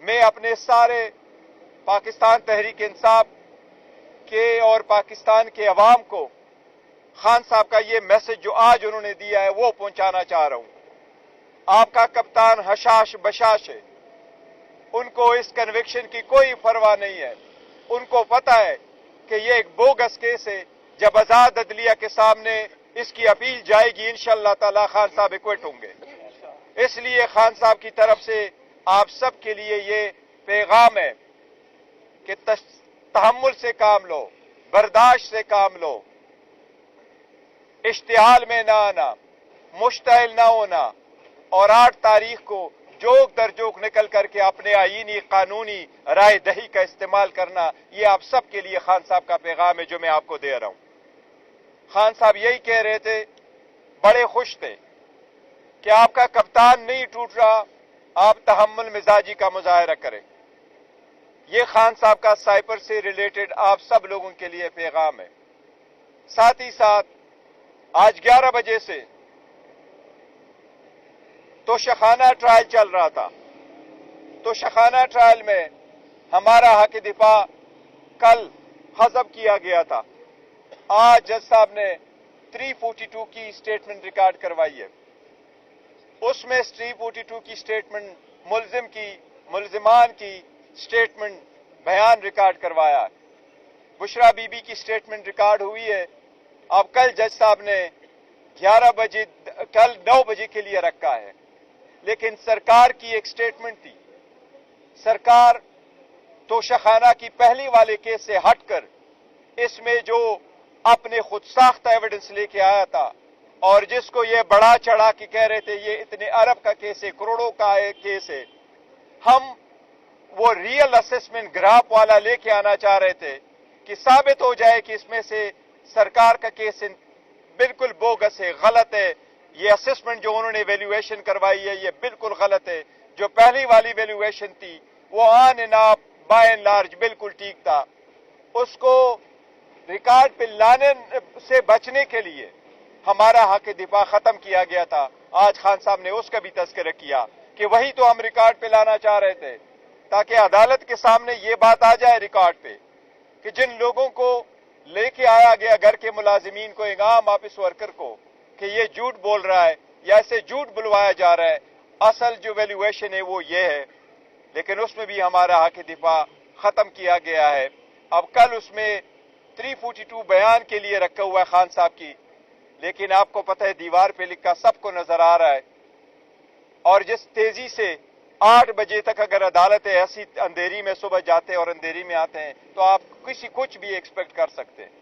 मैं अपने सारे पाकिस्तान तहरीक इंसाफ के और पाकिस्तान के अवाम को खान साहब का ये मैसेज जो आज उन्होंने दिया है वो पहुंचाना चाह रहा हूं। आपका कप्तान हशाश बशाश है, उनको इस कन्विक्शन की कोई परवाह नहीं है। उनको पता है कि ये एक बोगस केस है। जब आजाद अदलिया के सामने इसकी अपील जाएगी इंशाअल्लाह ताला खान साहब एक्विट होंगे। इसलिए खान साहब की तरफ से आप सब के लिए ये पैगाम है कि तहम्मुल से काम लो, बर्दाश्त से काम लो, इश्तिहाल में ना आना, मुश्तइल ना होना और 8 तारीख को जोक दर जोक निकल करके अपने आईनी कानूनी राय दही का इस्तेमाल करना, ये आप सब के लिए खान साहब का पैगाम है जो मैं आपको दे रहा हूं। खान साहब यही कह रहे थे, बड़े खुश थे कि आपका कप्तान नहीं टूट रहा, आप तहम्मुल मिजाजी का मुजाहरा करें। ये खान साहब का साइपर से रिलेटेड आप सब लोगों के लिए पैगाम है। साथ ही साथ आज 11 बजे से तोशाखाना ट्रायल चल रहा था। तोशाखाना ट्रायल में हमारा हक दिफा कल हज़ब किया गया था। आज जज साहब ने 342 की स्टेटमेंट रिकॉर्ड करवाई है। उसमें 342 की स्टेटमेंट मुल्जिमान की स्टेटमेंट बयान रिकॉर्ड करवाया है। बुशरा बीबी की स्टेटमेंट रिकॉर्ड हुई है। अब कल जज साहब ने 9 बजे के लिए रखा है, लेकिन सरकार की एक स्टेटमेंट थी। सरकार तोशाखाना की पहली वाले केस से हटकर इसमें जो अपने खुद साख्त एविडेंस लेके आया था और जिसको ये बढ़ा चढ़ा के कह रहे थे ये इतने अरब का केस है, करोड़ों का केस है, हम वो रियल असेसमेंट ग्राफ वाला लेके आना चाह रहे थे कि साबित हो जाए कि इसमें से सरकार का केस बिल्कुल बोगस है, गलत है। ये असेसमेंट जो उन्होंने वैल्यूएशन करवाई है ये बिल्कुल गलत है। जो पहली वाली वैल्यूएशन थी वो on and off by and large बिल्कुल ठीक था। उसको रिकॉर्ड पे लाने से बचने के लिए हमारा हक दिफा खत्म किया गया था। आज खान साहब ने उसका भी तस्करा किया कि वही तो हम रिकॉर्ड पे लाना चाह रहे थे, ताकि अदालत के सामने ये बात आ जाए रिकॉर्ड पे कि जिन लोगों को लेके आया गया घर के मुलाजिमीन को, इंगाम ऑफिस वर्कर को, कि ये झूठ बोल रहा है या इसे झूठ बुलवाया जा रहा है, असल जो वैल्यूएशन है वो ये है। लेकिन उसमें भी हमारा हक दिफा खत्म किया गया है। अब कल उसमें 342 बयान के लिए रखा हुआ है खान साहब की, लेकिन आपको पता है दीवार पे लिखा सबको नजर आ रहा है। और जिस तेजी से 8 बजे तक अगर अदालत ऐसी अंधेरी में सुबह जाते हैं और अंधेरी में आते हैं तो आप कुछ भी एक्सपेक्ट कर सकते हैं।